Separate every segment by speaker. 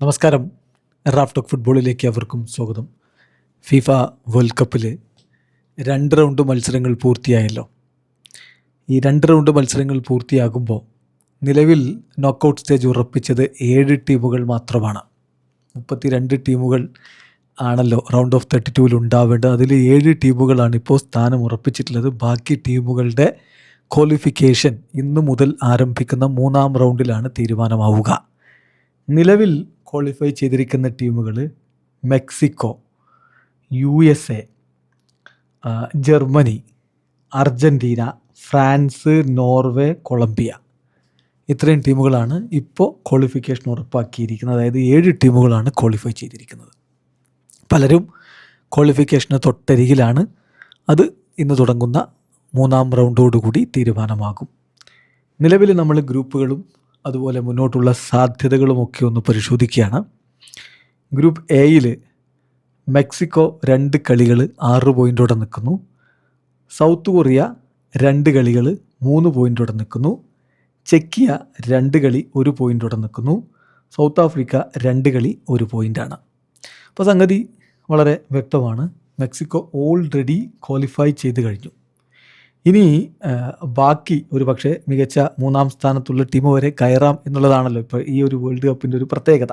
Speaker 1: നമസ്കാരം. Raf talk ഫുട്ബോളിലേക്ക് അവർക്കും സ്വാഗതം. ഫിഫ വേൾഡ് കപ്പിൽ 2 റൗണ്ട് മത്സരങ്ങൾ പൂർത്തിയായല്ലോ. ഈ 2 റൗണ്ട് മത്സരങ്ങൾ പൂർത്തിയാകുമ്പോൾ നിലവിൽ നോക്കൗട്ട് സ്റ്റേജ് ഉറപ്പിച്ചത് 7 ടീമുകൾ മാത്രമാണ്. 32 ടീമുകൾ ആണല്ലോ റൗണ്ട് ഓഫ് 32 ഉണ്ടാവേണ്ടത്. അതിൽ 7 ടീമുകളാണ് ഇപ്പോൾ സ്ഥാനം ഉറപ്പിച്ചിട്ടുള്ളത്. ബാക്കി ടീമുകളുടെ ക്വാളിഫിക്കേഷൻ ഇന്നു മുതൽ ആരംഭിക്കുന്ന 3-ാം റൗണ്ടിലാണ് തീരുമാനമാവുക. നിലവിൽ ക്വാളിഫൈ ചെയ്തിരിക്കുന്ന ടീമുകൾ Mexico, USA, Germany, Argentina, France, Norway, Colombia. ഇത്രയും ടീമുകളാണ് ഇപ്പോൾ ക്വാളിഫിക്കേഷൻ ഉറപ്പാക്കിയിരിക്കുന്നത്. അതായത് 7 ടീമുകളാണ് ക്വാളിഫൈ ചെയ്തിരിക്കുന്നത്. പലരും ക്വാളിഫിക്കേഷന് തൊട്ടരികിലാണ്. അത് ഇന്ന് തുടങ്ങുന്ന 3-ാം റൗണ്ടോടുകൂടി തീരുമാനമാകും. നിലവിൽ നമ്മൾ ഗ്രൂപ്പുകളും അതുപോലെ മുന്നോട്ടുള്ള സാധ്യതകളുമൊക്കെ ഒന്ന് പരിശോധിക്കുകയാണ്. ഗ്രൂപ്പ് എയിൽ മെക്സിക്കോ 2 കളികൾ 6 പോയിൻ്റോടെ നിൽക്കുന്നു. സൗത്ത് കൊറിയ 2 കളികൾ 3 പോയിൻ്റോടെ നിൽക്കുന്നു. ചെക്കിയ 2 കളി 1 പോയിൻ്റോടെ നിൽക്കുന്നു. സൗത്ത് ആഫ്രിക്ക 2 കളി 1 പോയിൻ്റാണ്. അപ്പോൾ സംഗതി വളരെ വ്യക്തമാണ്. മെക്സിക്കോ ഓൾറെഡി ക്വാളിഫൈ ചെയ്ത് കഴിഞ്ഞു. ഇനി ബാക്കി ഒരു പക്ഷേ മികച്ച 3-ാം സ്ഥാനത്തുള്ള ടീം വരെ കയറാം എന്നുള്ളതാണല്ലോ ഇപ്പോൾ ഈ ഒരു വേൾഡ് കപ്പിൻ്റെ ഒരു പ്രത്യേകത.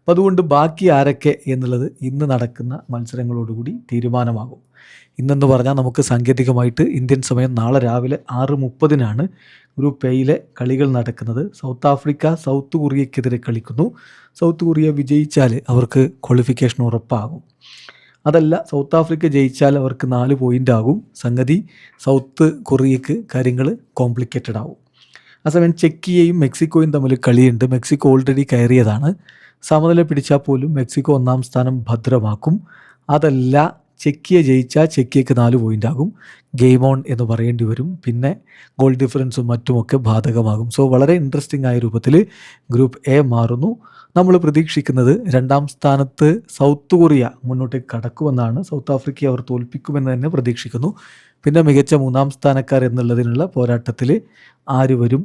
Speaker 1: അപ്പോൾ അതുകൊണ്ട് ബാക്കി ആരൊക്കെ എന്നുള്ളത് ഇന്ന് നടക്കുന്ന മത്സരങ്ങളോടുകൂടി തീരുമാനമാകും. ഇന്നെന്ന് പറഞ്ഞാൽ നമുക്ക് സാങ്കേതികമായിട്ട് ഇന്ത്യൻ സമയം നാളെ രാവിലെ 6:30 ഗ്രൂപ്പ് എയിലെ കളികൾ നടക്കുന്നത്. സൗത്ത് ആഫ്രിക്ക സൗത്ത് കൊറിയയ്ക്കെതിരെ കളിക്കുന്നു. സൗത്ത് കൊറിയ വിജയിച്ചാൽ അവർക്ക് ക്വാളിഫിക്കേഷൻ ഉറപ്പാകും. അതല്ല, സൗത്ത് ആഫ്രിക്ക ജയിച്ചാൽ അവർക്ക് 4 പോയിൻ്റ് ആകും. സംഗതി സൗത്ത് കൊറിയക്ക് കാര്യങ്ങൾ കോംപ്ലിക്കേറ്റഡ് ആവും. അതേസമയം ചെക്കിയയും മെക്സിക്കോയും തമ്മിൽ കളിയുണ്ട്. മെക്സിക്കോ ഓൾറെഡി കയറിയതാണ്. സമനില പിടിച്ചാൽ പോലും മെക്സിക്കോ 1-ാം സ്ഥാനം ഭദ്രമാക്കും. അതല്ല, ചെക്കിയ ജയിച്ചാൽ ചെക്കിയക്ക് 4 പോയിൻ്റ് ആകും. ഗെയിം ഓൺ എന്ന് പറയേണ്ടി വരും. പിന്നെ ഗോൾ ഡിഫറൻസും മറ്റുമൊക്കെ ബാധകമാകും. സോ വളരെ ഇൻട്രസ്റ്റിംഗ് ആയ രൂപത്തിൽ ഗ്രൂപ്പ് എ മാറുന്നു. നമ്മൾ പ്രതീക്ഷിക്കുന്നത് 2-ാം സ്ഥാനത്ത് സൗത്ത് കൊറിയ മുന്നോട്ടേക്ക് കടക്കുമെന്നാണ്. സൗത്ത് ആഫ്രിക്കയെ അവർ തോൽപ്പിക്കുമെന്ന് തന്നെ പ്രതീക്ഷിക്കുന്നു. പിന്നെ മികച്ച 3-ാം സ്ഥാനക്കാർ എന്നുള്ളതിനുള്ള പോരാട്ടത്തിൽ ആര് വരും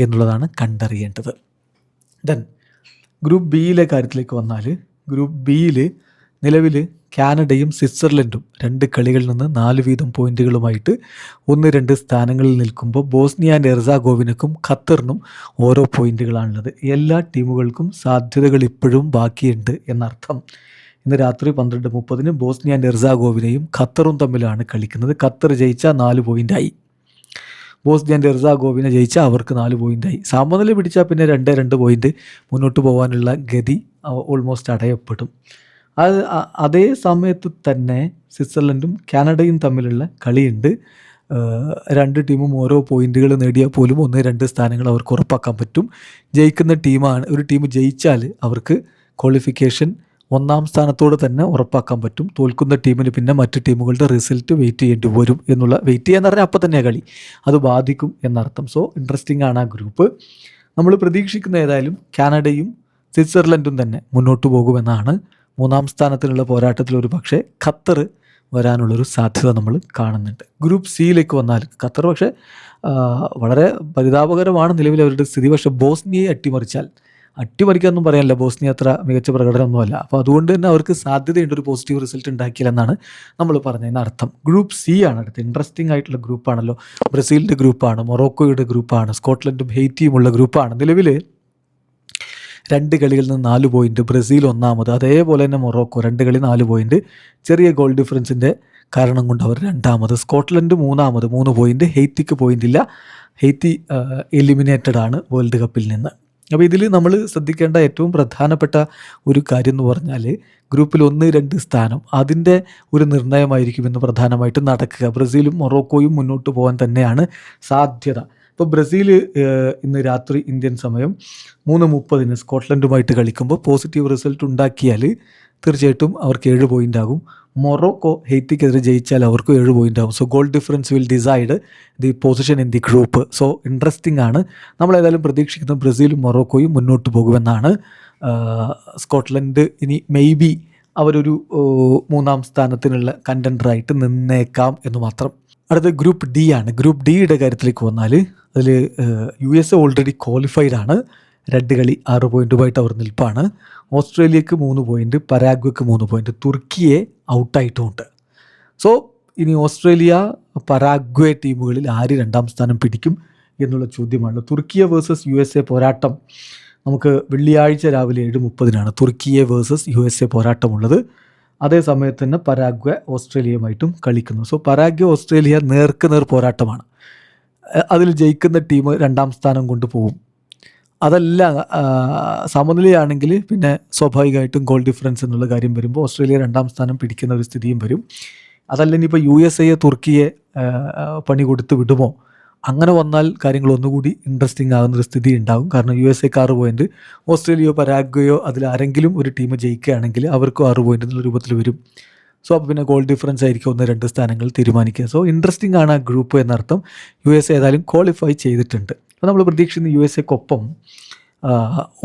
Speaker 1: എന്നുള്ളതാണ് കണ്ടറിയേണ്ടത്. ദെൻ ഗ്രൂപ്പ് ബിയിലെ കാര്യത്തിലേക്ക് വന്നാൽ, ഗ്രൂപ്പ് ബിയിൽ നിലവിൽ കാനഡയും സ്വിറ്റ്സർലൻഡും 2 കളികളിൽ നിന്ന് 4 വീതം പോയിന്റുകളുമായിട്ട് 1-2 സ്ഥാനങ്ങളിൽ നിൽക്കുമ്പോൾ ബോസ്നിയ ആൻഡ് ഹെർസഗോവിനക്കും ഖത്തറിനും ഓരോ പോയിന്റുകളാണുള്ളത്. എല്ലാ ടീമുകൾക്കും സാധ്യതകൾ ഇപ്പോഴും ബാക്കിയുണ്ട് എന്നർത്ഥം. ഇന്ന് രാത്രി 12:30 ബോസ്നിയ ആൻഡ് ഹെർസഗോവിനയും ഖത്തറും തമ്മിലാണ് കളിക്കുന്നത്. ഖത്തർ ജയിച്ചാൽ 4 പോയിൻ്റായി. ബോസ്നിയ ആൻഡ് ഹെർസഗോവിന ജയിച്ചാൽ അവർക്ക് 4 പോയിൻ്റായി. സമനില പിടിച്ചാൽ പിന്നെ 2 പോയിൻ്റ് മുന്നോട്ട് പോകാനുള്ള ഗതി ഓൾമോസ്റ്റ് അടയപ്പെടും. അതേ സമയത്ത് തന്നെ സ്വിറ്റ്സർലൻഡും കാനഡയും തമ്മിലുള്ള കളിയുണ്ട്. 2 ടീമും ഓരോ പോയിന്റുകൾ നേടിയാൽ പോലും 1-2 സ്ഥാനങ്ങൾ അവർക്ക് ഉറപ്പാക്കാൻ പറ്റും. ജയിക്കുന്ന ടീമാണ്, ഒരു ടീം ജയിച്ചാൽ അവർക്ക് ക്വാളിഫിക്കേഷൻ 1-ാം സ്ഥാനത്തോട് തന്നെ ഉറപ്പാക്കാൻ പറ്റും. തോൽക്കുന്ന ടീമിന് പിന്നെ മറ്റ് ടീമുകളുടെ റിസൾട്ട് വെയിറ്റ് ചെയ്യേണ്ടി വരും. വെയിറ്റ് ചെയ്യാന്ന് പറഞ്ഞാൽ അപ്പം തന്നെ കളി അത് ബാധിക്കും എന്നർത്ഥം. സോ ഇൻട്രസ്റ്റിംഗ് ആണ് ആ ഗ്രൂപ്പ്. നമ്മൾ പ്രതീക്ഷിക്കുന്ന ഏതായാലും കാനഡയും സ്വിറ്റ്സർലൻഡും തന്നെ മുന്നോട്ട് പോകുമെന്നാണ്. 3-ാം സ്ഥാനത്തിനുള്ള പോരാട്ടത്തിൽ ഒരു പക്ഷേ ഖത്തർ വരാനുള്ളൊരു സാധ്യത നമ്മൾ കാണുന്നുണ്ട്. ഗ്രൂപ്പ് സിയിലേക്ക് വന്നാൽ ഖത്തർ പക്ഷേ വളരെ പരിതാപകരമാണ് നിലവിൽ അവരുടെ സ്ഥിതി. പക്ഷേ ബോസ്നിയയെ അട്ടിമറിക്കാനൊന്നും പറയാനില്ല. ബോസ്നിയ അത്ര മികച്ച പ്രകടനമൊന്നുമല്ല. അപ്പോൾ അതുകൊണ്ട് തന്നെ അവർക്ക് സാധ്യതയുണ്ട് ഒരു പോസിറ്റീവ് റിസൾട്ട് ഉണ്ടാക്കിയില്ലെന്നാണ് നമ്മൾ പറഞ്ഞതിന് അർത്ഥം. ഗ്രൂപ്പ് സി ആണ് അടുത്ത്. ഇൻട്രസ്റ്റിംഗ് ആയിട്ടുള്ള ഗ്രൂപ്പാണല്ലോ. ബ്രസീലിൻ്റെ ഗ്രൂപ്പാണ്, മൊറോക്കോയുടെ ഗ്രൂപ്പാണ്, സ്കോട്ട്ലൻഡും ഹെയ്റ്റിയും ഉള്ള ഗ്രൂപ്പാണ്. നിലവിൽ 2 കളികളിൽ നിന്ന് 4 പോയിൻ്റ്. ബ്രസീൽ 1-ാമത്, അതേപോലെ തന്നെ മൊറോക്കോ 2 കളി 4 പോയിൻ്റ്. ചെറിയ ഗോൾ ഡിഫറൻസിൻ്റെ കാരണം കൊണ്ട് അവർ 2-ാമത്. സ്കോട്ട്ലൻഡ് 3-ാമത് 3 പോയിൻ്റ്. ഹെയ്റ്റിക്ക് പോയിൻ്റ് ഇല്ല. ഹെയ്റ്റി എലിമിനേറ്റഡ് ആണ് വേൾഡ് കപ്പിൽ നിന്ന്. അപ്പോൾ ഇതിൽ നമ്മൾ ശ്രദ്ധിക്കേണ്ട ഏറ്റവും പ്രധാനപ്പെട്ട ഒരു കാര്യം എന്ന് പറഞ്ഞാൽ ഗ്രൂപ്പിൽ 1-2 സ്ഥാനം അതിൻ്റെ ഒരു നിർണയമായിരിക്കുമെന്ന് പ്രധാനമായിട്ടും നടക്കുക. ബ്രസീലും മൊറോക്കോയും മുന്നോട്ട് പോകാൻ തന്നെയാണ് സാധ്യത. ഇപ്പോൾ ബ്രസീൽ ഇന്ന് രാത്രി ഇന്ത്യൻ സമയം 3:30 സ്കോട്ട്ലൻഡുമായിട്ട് കളിക്കുമ്പോൾ പോസിറ്റീവ് റിസൾട്ട് ഉണ്ടാക്കിയാൽ തീർച്ചയായിട്ടും അവർക്ക് 7 പോയിൻ്റ് ആകും. മൊറോക്കോ ഹെയ്റ്റിക്കെതിരെ ജയിച്ചാൽ അവർക്ക് 7 പോയിൻ്റ് ആകും. So goal difference will decide the position in the group. So interesting ആണ്. നമ്മളേതായാലും പ്രതീക്ഷിക്കുന്ന ബ്രസീലും മൊറോക്കോയും മുന്നോട്ട് പോകുമെന്നാണ്. സ്കോട്ട്ലൻഡ് ഇനി മെയ്ബി അവരൊരു 3-ാം സ്ഥാനത്തിനുള്ള കണ്ടൻഡറായിട്ട് നിന്നേക്കാം എന്ന് മാത്രം. അടുത്ത ഗ്രൂപ്പ് ഡി ആണ്. ഗ്രൂപ്പ് ഡിയുടെ കാര്യത്തിലേക്ക് വന്നാൽ അതിൽ USA ഓൾറെഡി ക്വാളിഫൈഡ് ആണ്. 2 കളി 6 പോയിൻറ്റുമായിട്ട് അവർ നിൽപ്പാണ്. ഓസ്ട്രേലിയക്ക് 3 പോയിൻറ്റ്, പരാഗ്വയ്ക്ക് 3 പോയിൻറ്റ്, തുർക്കിയെ ഔട്ടായിട്ടുമുണ്ട്. സോ ഇനി ഓസ്ട്രേലിയ പരാഗ്വേ ടീമുകളിൽ ആര് 2ാം സ്ഥാനം പിടിക്കും എന്നുള്ള ചോദ്യമാണ്. തുർക്കിയ വേഴ്സസ് USA പോരാട്ടം നമുക്ക് വെള്ളിയാഴ്ച രാവിലെ 7:30 തുർക്കിയെ വേഴ്സസ് USA പോരാട്ടമുള്ളത്. അതേ സമയത്ത് തന്നെ പരാഗ്വേ ഓസ്ട്രേലിയയുമായിട്ടും കളിക്കുന്നു. സോ പരാഗ്വേ ഓസ്ട്രേലിയ നേർക്കുനേർ പോരാട്ടമാണ്. അതിൽ ജയിക്കുന്ന ടീം 2ാം സ്ഥാനം കൊണ്ട് പോകും. അതല്ല സമനിലയാണെങ്കിൽ പിന്നെ സ്വാഭാവികമായിട്ടും ഗോൾ ഡിഫറൻസ് എന്നുള്ള കാര്യം വരുമ്പോൾ ഓസ്ട്രേലിയ 2ാം സ്ഥാനം പിടിക്കുന്ന ഒരു സ്ഥിതിയും വരും. അതല്ല ഇനിയിപ്പോൾ USA തുർക്കിയെ പണി കൊടുത്ത് വിടുമോ? അങ്ങനെ വന്നാൽ കാര്യങ്ങൾ ഒന്നുകൂടി ഇൻട്രസ്റ്റിംഗ് ആകുന്നൊരു സ്ഥിതി ഉണ്ടാകും. കാരണം USAക്ക് 6 പോയിൻറ്റ്, ഓസ്ട്രേലിയയോ പരാഗ്വയോ അതിലാരെങ്കിലും ഒരു ടീം ജയിക്കുകയാണെങ്കിൽ അവർക്കും 6 പോയിൻറ്റ് എന്നുള്ള രൂപത്തിൽ വരും. സോ അപ്പോൾ പിന്നെ ഗോൾ ഡിഫറൻസ് ആയിരിക്കും 1-2 സ്ഥാനങ്ങൾ തീരുമാനിക്കുക. സോ ഇൻട്രസ്റ്റിംഗ് ആണ് ആ ഗ്രൂപ്പ് എന്നർത്ഥം. USA ഏതായാലും ക്വാളിഫൈ ചെയ്തിട്ടുണ്ട്. അപ്പോൾ നമ്മൾ പ്രതീക്ഷിക്കുന്ന USAക്കൊപ്പം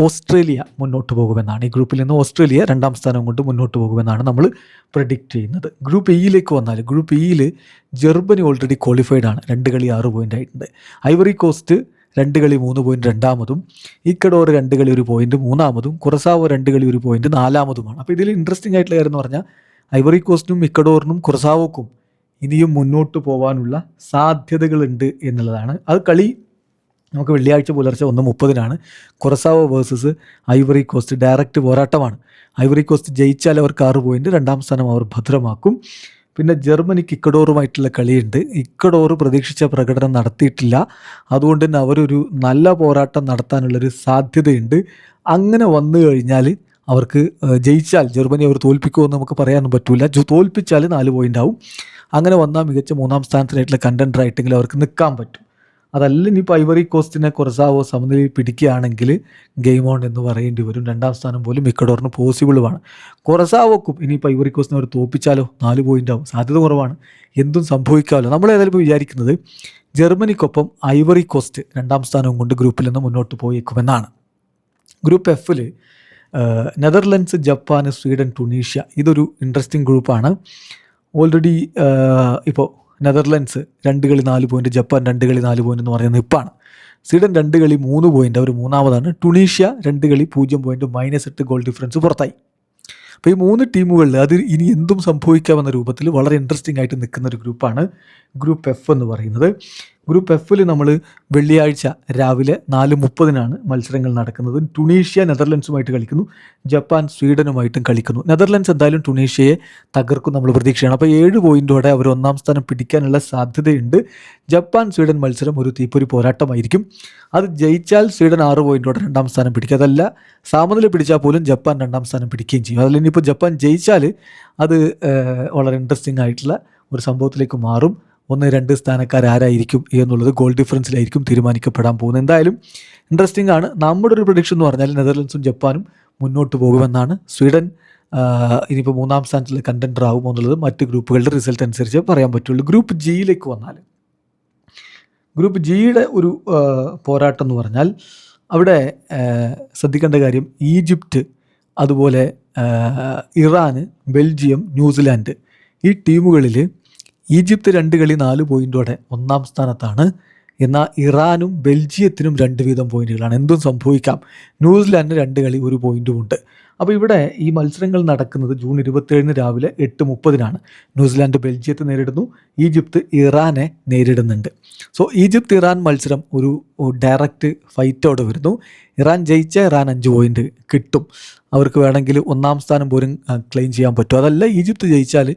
Speaker 1: ഓസ്ട്രേലിയ മുന്നോട്ട് പോകുമെന്നാണ്. ഈ ഗ്രൂപ്പിൽ നിന്ന് ഓസ്ട്രേലിയ 2ാം സ്ഥാനം കൊണ്ട് മുന്നോട്ട് പോകുമെന്നാണ് നമ്മൾ പ്രഡിക്റ്റ് ചെയ്യുന്നത്. ഗ്രൂപ്പ് ഇയിലേക്ക് വന്നാൽ ഗ്രൂപ്പ് ഇയിൽ ജർമ്മനി ഓൾറെഡി ക്വാളിഫൈഡ് ആണ്. 2 കളി 6 പോയിൻ്റ് ആയിട്ടുണ്ട്. ഐവറി കോസ്റ്റ് 2 കളി 3 പോയിൻറ്റ് 2ാമതും, ഇക്കഡോർ 2 കളി 1 പോയിൻറ്റ് 3ാമതും, കുറസാവോ 2 കളി 1 പോയിൻറ്റ് 4ാമതുമാണ്. അപ്പോൾ ഇതിൽ ഇൻട്രസ്റ്റിംഗ് ആയിട്ടുള്ള കാര്യം എന്ന് പറഞ്ഞാൽ ഐവറി കോസ്റ്റിനും ഇക്കഡോറിനും കുറസാവോക്കും ഇനിയും മുന്നോട്ട് പോകാനുള്ള സാധ്യതകളുണ്ട് എന്നുള്ളതാണ്. അത് കളി നമുക്ക് വെള്ളിയാഴ്ച പുലർച്ചെ 1:30 കുറസാവോ വേഴ്സസ് ഐവറി കോസ്റ്റ് ഡയറക്റ്റ് പോരാട്ടമാണ്. ഐവറി കോസ്റ്റ് ജയിച്ചാൽ അവർക്ക് 6 പോയിൻറ്റ്, 2ാം സ്ഥാനം അവർ ഭദ്രമാക്കും. പിന്നെ ജർമ്മനിക്ക് ഇക്കഡോറുമായിട്ടുള്ള കളിയുണ്ട്. ഇക്കഡോർ പ്രതീക്ഷിച്ച പ്രകടനം നടത്തിയിട്ടില്ല. അതുകൊണ്ട് തന്നെ അവരൊരു നല്ല പോരാട്ടം നടത്താനുള്ളൊരു സാധ്യതയുണ്ട്. അങ്ങനെ വന്നു കഴിഞ്ഞാൽ അവർക്ക് ജയിച്ചാൽ ജർമ്മനി അവർ തോൽപ്പിക്കുമെന്ന് നമുക്ക് പറയാനൊന്നും പറ്റില്ല. തോൽപ്പിച്ചാൽ 4 പോയിൻ്റ് ആവും. അങ്ങനെ വന്നാൽ മികച്ച 3ാം സ്ഥാനത്തിനായിട്ടുള്ള കണ്ടൻഡറായിട്ടെങ്കിൽ അവർക്ക് നിൽക്കാൻ പറ്റും. അതല്ല ഇനിയിപ്പോൾ ഐവറി കോസ്റ്റിനെ കുറസാവോ സമനിലയിൽ പിടിക്കുകയാണെങ്കിൽ ഗെയിം ഓൺ എന്ന് പറയേണ്ടി വരും. 2ാം സ്ഥാനം പോലും ഇക്കഡോറിന് പോസിബിളുമാണ്. കുറസാവോക്കും ഇനിയിപ്പോൾ ഐവറി കോസ്റ്റിനെ അവർ തോൽപ്പിച്ചാലോ 4 പോയിൻ്റ് ആവും. സാധ്യത കുറവാണ്, എന്തും സംഭവിക്കാമല്ലോ. നമ്മൾ ഏതായാലും ഇപ്പോൾ വിചാരിക്കുന്നത് ജർമ്മനിക്കൊപ്പം ഐവറി കോസ്റ്റ് 2ാം സ്ഥാനവും കൊണ്ട് ഗ്രൂപ്പിൽ നിന്ന് മുന്നോട്ട് പോയേക്കുമെന്നാണ്. ഗ്രൂപ്പ് എഫിൽ നെതർലൻഡ്സ്, ജപ്പാൻ, സ്വീഡൻ, ടുണീഷ്യ ഇതൊരു ഇൻട്രസ്റ്റിംഗ് ഗ്രൂപ്പാണ്. ഓൾറെഡി ഇപ്പോൾ നെതർലൻഡ്സ് 2 കളി 4 പോയിൻറ്റ്, ജപ്പാൻ 2 കളി 4 പോയിൻ്റ് എന്ന് പറയുന്ന നിപ്പാണ്. സ്വീഡൻ 2 കളി 3 പോയിൻ്റ്, അവർ 3ാമതാണ്. ടുണീഷ്യ 2 കളി 0 പോയിൻറ്റ്, -8 ഗോൾ ഡിഫറൻസ് പുറത്തായി. അപ്പോൾ ഈ 3 ടീമുകളിൽ അത് ഇനി എന്തും സംഭവിക്കാമെന്ന രൂപത്തിൽ വളരെ ഇൻട്രസ്റ്റിംഗ് ആയിട്ട് നിൽക്കുന്ന ഒരു ഗ്രൂപ്പാണ് ഗ്രൂപ്പ് എഫ് എന്ന് പറയുന്നത്. ഗ്രൂപ്പ് എഫിൽ നമ്മൾ വെള്ളിയാഴ്ച രാവിലെ 4:30 മത്സരങ്ങൾ നടക്കുന്നത്. ടുണീഷ്യ നെതർലൻഡ്സുമായിട്ട് കളിക്കുന്നു, ജപ്പാൻ സ്വീഡനുമായിട്ടും കളിക്കുന്നു. നെതർലൻഡ്സ് എന്തായാലും ടുണീഷ്യയെ തകർക്കും നമ്മൾ പ്രതീക്ഷയാണ്. അപ്പോൾ 7 പോയിൻറ്റോടെ അവർ 1ാം സ്ഥാനം പിടിക്കാനുള്ള സാധ്യതയുണ്ട്. ജപ്പാൻ സ്വീഡൻ മത്സരം ഒരു തീപ്പൊരി പോരാട്ടമായിരിക്കും. അത് ജയിച്ചാൽ സ്വീഡൻ 6 പോയിൻറ്റോടെ 2ാം സ്ഥാനം പിടിക്കുക. അതല്ല സമനില പിടിച്ചാൽ പോലും ജപ്പാൻ 2ാം സ്ഥാനം പിടിക്കുകയും ചെയ്യും. അതിൽ ഇനിയിപ്പോൾ ജപ്പാൻ ജയിച്ചാൽ അത് വളരെ ഇൻട്രസ്റ്റിംഗ് ആയിട്ടുള്ള ഒരു സംഭവത്തിലേക്ക് മാറും. 1-2 സ്ഥാനക്കാരായിരിക്കും എന്നുള്ളത് ഗോൾ ഡിഫറൻസിലായിരിക്കും തീരുമാനിക്കപ്പെടാൻ പോകുന്നത്. എന്തായാലും ഇൻട്രസ്റ്റിംഗ് ആണ്. നമ്മുടെ ഒരു പ്രഡിക്ഷൻ എന്ന് പറഞ്ഞാൽ നെതർലൻഡ്സും ജപ്പാനും മുന്നോട്ട് പോകുമെന്നാണ്. സ്വീഡൻ ഇനിയിപ്പോൾ 3ാം സ്ഥാനത്തിൽ കണ്ടൻഡർ ആകുമോ എന്നുള്ളത് മറ്റ് ഗ്രൂപ്പുകളുടെ റിസൾട്ട് അനുസരിച്ച് പറയാൻ പറ്റുള്ളൂ. ഗ്രൂപ്പ് ജിയിലേക്ക് വന്നാൽ ഗ്രൂപ്പ് ജിയുടെ ഒരു പോരാട്ടം എന്ന് പറഞ്ഞാൽ അവിടെ ശ്രദ്ധിക്കേണ്ട കാര്യം ഈജിപ്റ്റ്, അതുപോലെ ഇറാന്, ബെൽജിയം, ന്യൂസിലാൻഡ് ഈ ടീമുകളിൽ ഈജിപ്ത് 2 കളി 4 പോയിൻറ്റോടെ 1ാം സ്ഥാനത്താണ്. എന്നാൽ ഇറാനും ബെൽജിയത്തിനും 2 വീതം പോയിൻറ്റുകളാണ്. എന്തും സംഭവിക്കാം. ന്യൂസിലാൻഡിന് 2 കളി 1 പോയിൻറ്റുമുണ്ട്. അപ്പോൾ ഇവിടെ ഈ മത്സരങ്ങൾ നടക്കുന്നത് ജൂൺ 27 രാവിലെ 8:30 ന്യൂസിലാൻഡ് ബെൽജിയത്തെ നേരിടുന്നു, ഈജിപ്ത് ഇറാനെ നേരിടുന്നുണ്ട്. സോ ഈജിപ്ത് ഇറാൻ മത്സരം ഒരു ഡയറക്റ്റ് ഫൈറ്റോടെ വരുന്നു. ഇറാൻ ജയിച്ചാൽ ഇറാൻ 5 പോയിൻറ്റ് കിട്ടും. അവർക്ക് വേണമെങ്കിൽ 1ാം സ്ഥാനം പോലും ക്ലെയിം ചെയ്യാൻ പറ്റും. അതല്ല ഈജിപ്ത് ജയിച്ചാൽ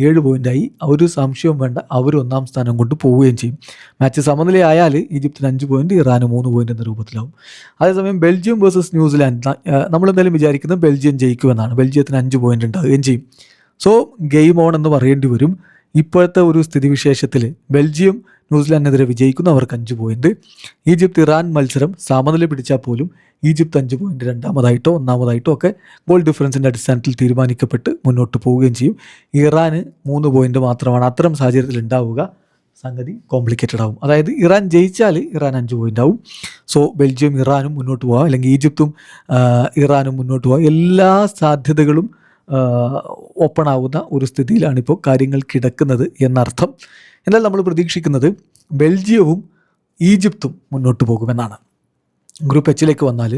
Speaker 1: 7 പോയിൻ്റായി, ഒരു സംശയവും വേണ്ട, അവർ 1ാം സ്ഥാനം കൊണ്ട് പോവുകയും ചെയ്യും. മാച്ച് സമനിലയായാൽ ഈജിപ്തിന് 5 പോയിൻറ്റ്, ഇറാന് 3 പോയിൻ്റ് എന്ന രൂപത്തിലാവും. അതേസമയം ബെൽജിയം വേഴ്സസ് ന്യൂസിലാൻഡ് നമ്മളെന്തായാലും വിചാരിക്കുന്നത് ബെൽജിയം ജയിക്കുമെന്നാണ്. ബെൽജിയത്തിന് 5 പോയിൻ്റ് ഉണ്ടാവുകയും ചെയ്യും. സോ ഗെയിം ഓൺ എന്ന് പറയേണ്ടി വരും. ഇപ്പോഴത്തെ ഒരു സ്ഥിതിവിശേഷത്തിൽ ബെൽജിയം ന്യൂസിലാൻഡിനെതിരെ വിജയിക്കുന്നു, അവർക്ക് 5 പോയിൻറ്റ്. ഈജിപ്ത് ഇറാൻ മത്സരം സമനില പിടിച്ചാൽ പോലും ഈജിപ്ത് 5 പോയിൻറ്റ് 2ാമതായിട്ടോ 1ാമതായിട്ടോ ഒക്കെ ഗോൾ ഡിഫറൻസിൻ്റെ അടിസ്ഥാനത്തിൽ തീരുമാനിക്കപ്പെട്ട് മുന്നോട്ട് പോവുകയും ചെയ്യും. ഇറാന് 3 പോയിൻറ്റ് മാത്രമാണ് അത്തരം സാഹചര്യത്തിൽ ഉണ്ടാവുക. സംഗതി കോംപ്ലിക്കേറ്റഡ് ആവും. അതായത് ഇറാൻ ജയിച്ചാൽ ഇറാൻ 5 പോയിൻ്റ് ആവും. സോ ബെൽജിയം ഇറാനും മുന്നോട്ട് പോകാം, അല്ലെങ്കിൽ ഈജിപ്തും ഇറാനും മുന്നോട്ട് പോകാം. എല്ലാ സാധ്യതകളും ഓപ്പൺ ആവുന്ന ഒരു സ്ഥിതിയിലാണിപ്പോൾ കാര്യങ്ങൾ കിടക്കുന്നത് എന്നർത്ഥം. എന്നാൽ നമ്മൾ പ്രതീക്ഷിക്കുന്നത് ബെൽജിയവും ഈജിപ്തും മുന്നോട്ട് പോകുമെന്നാണ്. ഗ്രൂപ്പ് എച്ചിലേക്ക് വന്നാൽ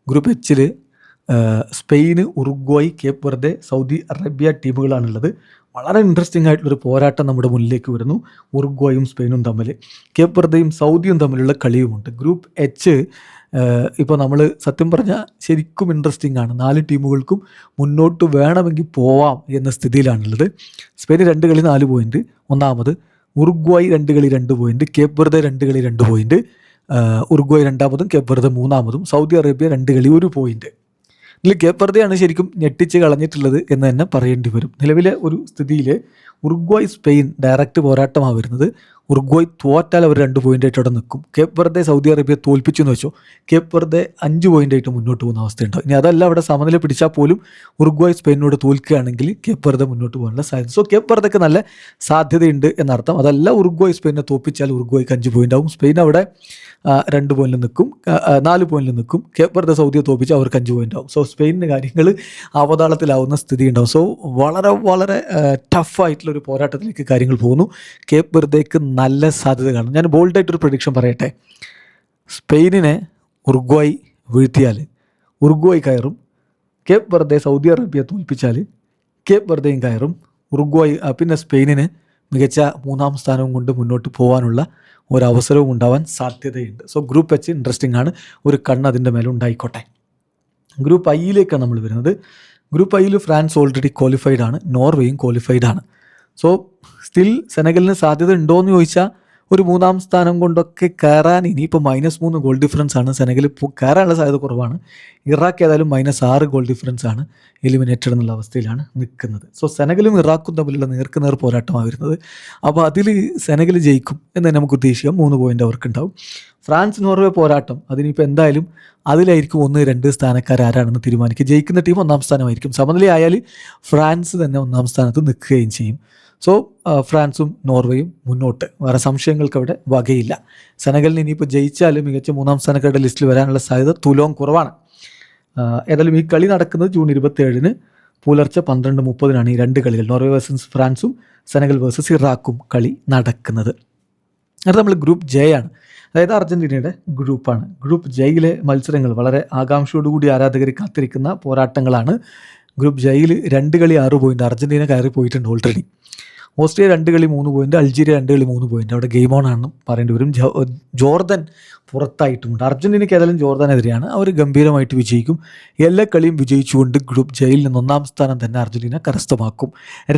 Speaker 1: ഗ്രൂപ്പ് എച്ചിൽ സ്പെയിന്, Uruguay, Cape Verde, Saudi Arabia ടീമുകളാണുള്ളത്. വളരെ ഇൻട്രസ്റ്റിംഗ് ആയിട്ടുള്ളൊരു പോരാട്ടം നമ്മുടെ മുന്നിലേക്ക് വരുന്നു. ഉറുഗ്വായും സ്പെയിനും തമ്മിൽ, കേപ്പ് വെർദയും സൗദിയും തമ്മിലുള്ള കളിയുമുണ്ട്. ഗ്രൂപ്പ് എച്ച് ഇപ്പോൾ നമ്മൾ സത്യം പറഞ്ഞാൽ ശരിക്കും ഇൻട്രസ്റ്റിംഗ് ആണ്. 4 ടീമുകൾക്കും മുന്നോട്ട് വേണമെങ്കിൽ പോവാം എന്ന സ്ഥിതിയിലാണുള്ളത്. സ്പെയിന് 2 കളി 4 പോയിൻറ്റ് ഒന്നാമത്, ഉറുഗ്വായ് 2 കളി 2 പോയിൻറ്റ്, കേപ്പ് വെർദെ 2 കളി 2 പോയിൻറ്റ്, ഉറുഗ്വായ് 2ാമതും കേപ്പ് വെർദെ 3ാമതും, സൗദി അറേബ്യ 2 കളി 1 പോയിൻറ്റ്. ഇതിൽ കേപ്പ് വെർദെയാണ് ശരിക്കും ഞെട്ടിച്ച് കളഞ്ഞിട്ടുള്ളത് എന്ന് തന്നെ പറയേണ്ടി വരും. നിലവിലെ ഒരു സ്ഥിതിയിൽ ഉറുഗ്വായ് സ്പെയിൻ ഡയറക്റ്റ് പോരാട്ടമാണ് വരുന്നത്. ഉറുഗ്വായ് തോറ്റാൽ അവർ 2 പോയിൻ്റായിട്ട് അവിടെ നിൽക്കും. കേപ്പ് വെർദെ സൗദി അറേബ്യ തോൽപ്പിച്ചു എന്ന് വെച്ചോ, കേപ്പ് വെർദെ 5 പോയിൻ്റായിട്ട് മുന്നോട്ട് പോകുന്ന അവസ്ഥയുണ്ടാവും. ഇനി അതല്ല, അവിടെ സമനില പിടിച്ചാൽ പോലും ഉറുഗ്വായ് സ്പെയിനോട് തോൽക്കുകയാണെങ്കിൽ കേപ്പ് വെർദെ മുന്നോട്ട് പോകാനുള്ള സാധ്യത. സോ കേപ്പ് വെർദെക്ക് നല്ല സാധ്യതയുണ്ട് എന്നർത്ഥം. അതല്ല, ഉറുഗ്വായ് സ്പെയിനെ തോൽപ്പിച്ചാൽ ഉറുഗ്വായ്ക്ക് 5 പോയിൻ്റ് ആവും. സ്പെയിൻ അവിടെ 2 പോയിന്റിൽ നിൽക്കും, 4 പോയിന്റിൽ നിൽക്കും. കേപ്പ് വെർദെ സൗദിയെ തോൽപ്പിച്ച് അവർക്ക് 5 പോയിന്റ് ആവും. സോ സ്പെയിനിന് കാര്യങ്ങൾ അവതാളത്തിലാവുന്ന സ്ഥിതി ഉണ്ടാവും. സോ വളരെ വളരെ ടഫായിട്ടുള്ളൊരു പോരാട്ടത്തിലേക്ക് കാര്യങ്ങൾ പോകുന്നു. കേപ്പ് വെർദെക്ക് നല്ല സാധ്യത കാണും. ഞാൻ ബോൾഡായിട്ടൊരു പ്രഡിക്ഷൻ പറയട്ടെ. സ്പെയിനിനെ ഉറുഗ്വായ് വീഴ്ത്തിയാൽ ഉറുഗ്വായ് കയറും. കേപ്പ് വെർദെ സൗദി അറേബ്യ തോൽപ്പിച്ചാൽ കേപ്പ് വെർദെയും കയറും. ഉറുഗ്വായ് പിന്നെ സ്പെയിനിന് മികച്ച 3ാം സ്ഥാനവും കൊണ്ട് മുന്നോട്ട് പോകാനുള്ള ഒരവസരവും ഉണ്ടാവാൻ സാധ്യതയുണ്ട്. സോ ഗ്രൂപ്പ് എച്ച് ഇൻട്രസ്റ്റിംഗ് ആണ്. ഒരു കണ്ണ് അതിൻ്റെ മേലെ ഉണ്ടായിക്കോട്ടെ. ഗ്രൂപ്പ് ഐയിലേക്കാണ് നമ്മൾ വരുന്നത്. ഗ്രൂപ്പ് ഐയിൽ ഫ്രാൻസ് ഓൾറെഡി ക്വാളിഫൈഡ് ആണ്, നോർവേയും ക്വാളിഫൈഡ് ആണ്. സോ സ്റ്റിൽ സെനഗലിന് സാധ്യത ഉണ്ടോ എന്ന് ചോദിച്ചാൽ ഒരു 3ാം സ്ഥാനം കൊണ്ടൊക്കെ കയറാൻ, ഇനിയിപ്പോൾ -3 ഗോൾ ഡിഫറൻസ് ആണ്. സെനഗൽ കയറാനുള്ള സാധ്യത കുറവാണ്. ഇറാഖ് ഏതായാലും -6 ഗോൾ ഡിഫറൻസ് ആണ്, എലിമിനേറ്റഡ് എന്നുള്ള അവസ്ഥയിലാണ് നിൽക്കുന്നത്. സോ സെനഗലും ഇറാഖും തമ്മിലുള്ള നേർക്കുനേർ പോരാട്ടമാണ് വരുന്നത്. അപ്പോൾ അതിൽ സെനഗൽ ജയിക്കും എന്ന് തന്നെ നമുക്ക് ഉദ്ദേശിക്കാം. 3 പോയിൻ്റ് അവർക്കുണ്ടാവും. ഫ്രാൻസ് നോർവേ പോരാട്ടം, അതിനിപ്പോൾ എന്തായാലും അതിലായിരിക്കും 1-2 സ്ഥാനക്കാർ ആരാണെന്ന് തീരുമാനിക്കുക. ജയിക്കുന്ന ടീം 1ാം സ്ഥാനമായിരിക്കും. സമനിലയായാൽ ഫ്രാൻസ് തന്നെ 1ാം സ്ഥാനത്ത് നിൽക്കുകയും ചെയ്യും. സോ ഫ്രാൻസും നോർവേയും മുന്നോട്ട്, വേറെ സംശയങ്ങൾക്ക് അവിടെ വകയില്ല. സെനഗലിന് ഇനിയിപ്പോൾ ജയിച്ചാൽ മികച്ച 3ാം സ്ഥാനക്കാരുടെ ലിസ്റ്റിൽ വരാനുള്ള സാധ്യത തുലോം കുറവാണ്. ഏതായാലും ഈ കളി നടക്കുന്നത് ജൂൺ 27 പുലർച്ചെ 12:30 ഈ 2 കളികൾ, നോർവേ വേഴ്സസ് ഫ്രാൻസും സെനഗൽ വേഴ്സസ് ഇറാഖും കളി നടക്കുന്നത്. അത് നമ്മൾ ഗ്രൂപ്പ് ജെ ആണ്, അതായത് അർജൻറ്റീനയുടെ ഗ്രൂപ്പാണ്. ഗ്രൂപ്പ് ജെയിലെ മത്സരങ്ങൾ വളരെ ആകാംക്ഷയോടുകൂടി ആരാധകർ കാത്തിരിക്കുന്ന പോരാട്ടങ്ങളാണ്. ഗ്രൂപ്പ് ജെയിൽ 2 കളി 6 പോയിൻ്റ്, അർജൻറ്റീന കയറി പോയിട്ടുണ്ട് ഓൾറെഡി. ഓസ്ട്രിയ 2 കളി 3 പോയിൻ്റ്, അൾജീരിയ 2 കളി 3 പോയിൻ്റ്. അവിടെ ഗെയിം ഓൺ ആണെന്ന് പറയേണ്ടി വരും. ജോർദൻ പുറത്തായിട്ടുമുണ്ട്. അർജൻറ്റീനയ്ക്ക് ഏതായാലും ജോർദാനെതിരെയാണ്, അവർ ഗംഭീരമായിട്ട് വിജയിക്കും. എല്ലാ കളിയും വിജയിച്ചുകൊണ്ട് ഗ്രൂപ്പ് ജെയിൽ നിന്ന് 1ാം സ്ഥാനം തന്നെ അർജൻറ്റീന കരസ്ഥമാക്കും.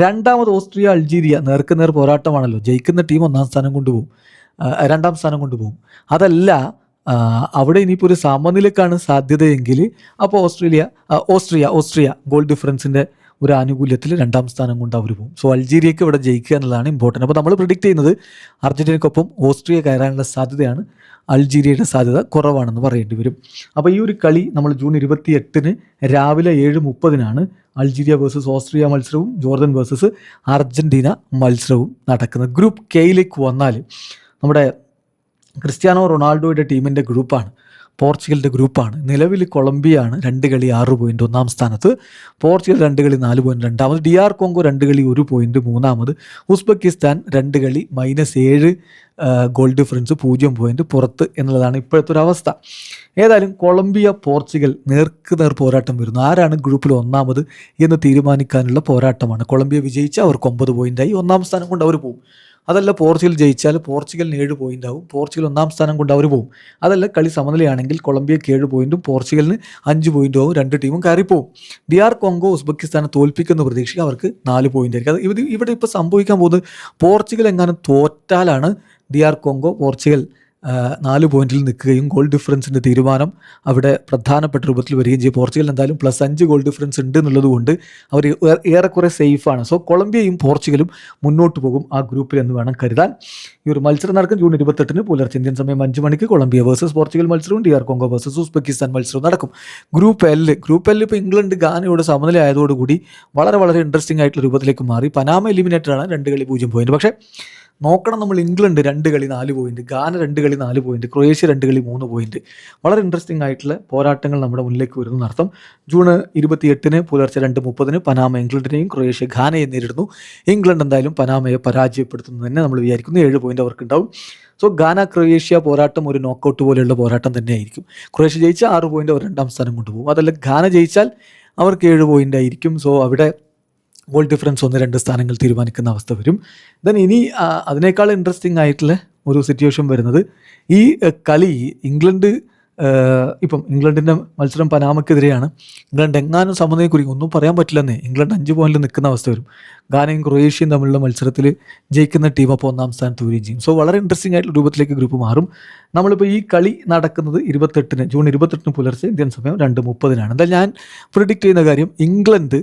Speaker 1: 2ാമത് ഓസ്ട്രിയ അൾജീരിയ നേർക്കുനേർ പോരാട്ടമാണല്ലോ. ജയിക്കുന്ന ടീം 1ാം സ്ഥാനം കൊണ്ടുപോകും, 2ാം സ്ഥാനം കൊണ്ടുപോകും. അതല്ല, അവിടെ ഇനിയിപ്പോൾ ഒരു സമനിലക്കാണ് സാധ്യതയെങ്കിൽ അപ്പോൾ ഓസ്ട്രിയ ഗോൾ ഡിഫറൻസിൻ്റെ ഒരു ആനുകൂല്യത്തിൽ 2ാം സ്ഥാനം കൊണ്ട് അവർ പോകും. സോ അൾജീരിയക്ക് ഇവിടെ ജയിക്കുക എന്നുള്ളതാണ് ഇമ്പോർട്ടൻറ്റ്. അപ്പോൾ നമ്മൾ പ്രിഡിക്റ്റ് ചെയ്യുന്നത് അർജൻറ്റീനയ്ക്കൊപ്പം ഓസ്ട്രിയ കയറാനുള്ള സാധ്യതയാണ്, അൾജീരിയയുടെ സാധ്യത കുറവാണെന്ന് പറയേണ്ടി വരും. അപ്പോൾ ഈ ഒരു കളി നമ്മൾ ജൂൺ 28 രാവിലെ 7:30 അൾജീരിയ വേഴ്സസ് ഓസ്ട്രിയ മത്സരവും ജോർദൻ വേഴ്സസ് അർജൻറ്റീന മത്സരവും നടക്കുന്നത്. ഗ്രൂപ്പ് കെയിലേക്ക് വന്നാൽ നമ്മുടെ ക്രിസ്ത്യാനോ റൊണാൾഡോയുടെ ടീമിൻ്റെ ഗ്രൂപ്പാണ്, പോർച്ചുഗലിൻ്റെ ഗ്രൂപ്പാണ്. നിലവിൽ കൊളംബിയയാണ് 2 കളി 6 പോയിൻ്റ് 1ാം സ്ഥാനത്ത്, പോർച്ചുഗൽ 2 കളി 4 പോയിൻ്റ് 2ാമത്, DR കോങ്കോ 2 കളി 1 പോയിൻ്റ് 3ാമത്, ഉസ്ബെക്കിസ്ഥാൻ 2 കളി -7 ഗോൾ ഡിഫറൻസ് 0 പോയിൻ്റ് പുറത്ത് എന്നുള്ളതാണ് ഇപ്പോഴത്തെ ഒരു അവസ്ഥ. ഏതായാലും കൊളംബിയ പോർച്ചുഗൽ നേർക്കുനേർ പോരാട്ടം വരുന്നു. ആരാണ് ഗ്രൂപ്പിൽ 1ാമത് എന്ന് തീരുമാനിക്കാനുള്ള പോരാട്ടമാണ്. കൊളംബിയ വിജയിച്ചാൽ അവർക്ക് 9 പോയിൻ്റായി, 1ാം സ്ഥാനം കൊണ്ട് അവർ പോകും. അതല്ല, പോർച്ചുഗൽ ജയിച്ചാൽ പോർച്ചുഗലിന് 7 പോയിൻ്റ് ആവും, പോർച്ചുഗൽ 1ാം സ്ഥാനം കൊണ്ട് അവർ പോകും. അതല്ല, കളി സമനിലയാണെങ്കിൽ കൊളംബിയക്ക് 7 പോയിൻറ്റും പോർച്ചുഗലിന് 5 പോയിൻ്റും ആവും, 2 ടീമും കയറിപ്പോവും. DR കോങ്കോ ഉസ്ബെക്കിസ്ഥാനെ തോൽപ്പിക്കുന്ന പ്രതീക്ഷയ്ക്ക് അവർക്ക് 4 പോയിൻ്റ് ആയിരിക്കും. അത് ഇവിടെ ഇപ്പോൾ സംഭവിക്കാൻ പോകുന്നത്, പോർച്ചുഗൽ എങ്ങാനും തോറ്റാലാണ് DR കോങ്കോ പോർച്ചുഗൽ 4 പോയിന്റിൽ നിൽക്കുകയും ഗോൾ ഡിഫറൻസിൻ്റെ തീരുമാനം അവിടെ പ്രധാനപ്പെട്ട രൂപത്തിൽ വരികയും ചെയ്യും. പോർച്ചുഗൽ എന്തായാലും +5 ഗോൾ ഡിഫറൻസ് ഉണ്ട് എന്നുള്ളത് കൊണ്ട് അവർ ഏറെക്കുറെ സേഫാണ്. സോ കൊളംബിയയും പോർച്ചുഗലും മുന്നോട്ട് പോകും ആ ഗ്രൂപ്പിൽ എന്ന് വേണം കരുതാൻ. ഈ ഒരു മത്സരം നടക്കും ജൂൺ 28 പുലർച്ചെ ഇന്ത്യൻ സമയം 5 മണിക്ക്. കൊളംബിയ വേഴ്സസ് പോർച്ചുഗൽ മത്സരവും DR കോങ്കോ വേഴ്സസ് ഉസ്ബെക്കിസ്ഥാൻ മത്സരവും നടക്കും. ഗ്രൂപ്പ് എൽ ഇപ്പോൾ ഇംഗ്ലണ്ട് ഗാനയോട് സമനില ആയതോടുകൂടി വളരെ വളരെ ഇൻട്രസ്റ്റിംഗ് ആയിട്ടുള്ള രൂപത്തിലേക്ക് മാറി. പനാമ എലിമിനേറ്റഡ് ആണ്, 2 കളി 0 പോയിന്റ്. പക്ഷേ നോക്കണം, നമ്മൾ ഇംഗ്ലണ്ട് 2 കളി 4 പോയിന്റ്, ഗാന 2 കളി 4 പോയിന്റ്, ക്രൊയേഷ്യ 2 കളി 3 പോയിന്റ്. വളരെ ഇൻട്രസ്റ്റിംഗ് ആയിട്ടുള്ള പോരാട്ടങ്ങൾ നമ്മുടെ മുന്നിലേക്ക് വരുന്നു നടത്തും. ജൂൺ 28 പുലർച്ചെ 2:30 പനാമ ഇംഗ്ലണ്ടിനെയും ക്രൊയേഷ്യ ഘാനയെ നേരിടുന്നു. ഇംഗ്ലണ്ട് എന്തായാലും പനാമയെ പരാജയപ്പെടുത്തുന്നു തന്നെ നമ്മൾ വിചാരിക്കുന്നു. 7 പോയിന്റ് അവർക്കുണ്ടാവും. സോ ഗാന ക്രൊയേഷ്യ പോരാട്ടം ഒരു നോക്കൗട്ട് പോലെയുള്ള പോരാട്ടം തന്നെയായിരിക്കും. ക്രൊയേഷ്യ ജയിച്ചാൽ 6 പോയിന്റ് അവർ 2ാം സ്ഥാനം കൊണ്ടുപോകും. അതല്ല ഗാന ജയിച്ചാൽ അവർക്ക് 7 പോയിന്റ് ആയിരിക്കും. സോ അവിടെ ഗോൾ ഡിഫറൻസ് 1-2 സ്ഥാനങ്ങൾ തീരുമാനിക്കുന്ന അവസ്ഥ വരും. ദെൻ ഇനി അതിനേക്കാൾ ഇൻട്രസ്റ്റിംഗ് ആയിട്ടുള്ള ഒരു സിറ്റുവേഷൻ വരുന്നത് ഈ കളി ഇംഗ്ലണ്ട് ഇപ്പം ഇംഗ്ലണ്ടിൻ്റെ മത്സരം പനാമയ്ക്കെതിരെയാണ്. ഇംഗ്ലണ്ട് എങ്ങാനും സമനിലയെ കുറിക്കും ഒന്നും പറയാൻ പറ്റില്ലെന്നേ. ഇംഗ്ലണ്ട് 5 പോയിന്റിൽ നിൽക്കുന്ന അവസ്ഥ വരും. ഗാനയും ക്രൊയേഷ്യയും തമ്മിലുള്ള മത്സരത്തിൽ ജയിക്കുന്ന ടീം അപ്പോൾ 1ാം സ്ഥാനത്ത് വരികയും ചെയ്യും. സോ വളരെ ഇൻട്രസ്റ്റിംഗ് ആയിട്ടുള്ള രൂപത്തിലേക്ക് ഗ്രൂപ്പ് മാറും. നമ്മളിപ്പോൾ ഈ കളി നടക്കുന്നത് ജൂൺ 28 പുലർച്ചെ ഇന്ത്യൻ സമയം 2:30 എന്തായാലും ഞാൻ പ്രിഡിക്റ്റ് ചെയ്യുന്ന കാര്യം ഇംഗ്ലണ്ട്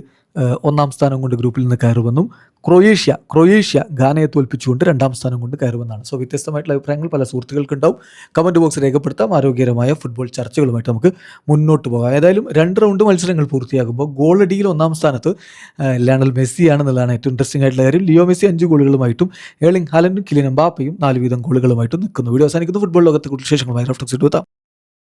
Speaker 1: 1ാം സ്ഥാനം കൊണ്ട് ഗ്രൂപ്പിൽ നിന്ന് കയറുമെന്നും ക്രൊയേഷ്യ ഗാനയെ തോൽപ്പിച്ചുകൊണ്ട് 2ാം സ്ഥാനം കൊണ്ട് കയറുമെന്നാണ്. സോ വ്യത്യസ്തമായിട്ടുള്ള അഭിപ്രായങ്ങൾ പല സുഹൃത്തുക്കൾക്കുണ്ടാവും. കമൻറ്റ് ബോക്സ് രേഖപ്പെടുത്താം. ആരോഗ്യകരമായ ഫുട്ബോൾ ചർച്ചകളുമായിട്ട് നമുക്ക് മുന്നോട്ട് പോകാം. ഏതായാലും 2 റൗണ്ട് മത്സരങ്ങൾ പൂർത്തിയാകുമ്പോൾ ഗോളടിയിൽ 1ാം സ്ഥാനത്ത് ലയണൽ മെസ്സിയാണെന്നുള്ളതാണ് ഏറ്റവും ഇൻട്രസ്റ്റിംഗ് ആയിട്ടുള്ള കാര്യം. ലിയോ മെസ്സി 5 ഗോളുകളുമായിട്ടും ഏർലിംഗ് ഹാലൻഡും കിലിയൻ എംബാപ്പയും 4 വീതം ഗോളുകളുമായിട്ടും നിൽക്കുന്നു. വീഡിയോ അവസാനിക്കുന്നു. ഫുട്ബോൾ ലോകത്തെ കൂടുതൽ വിശേഷങ്ങളുമായി റഫ്ലക്സ് എടുത്താം.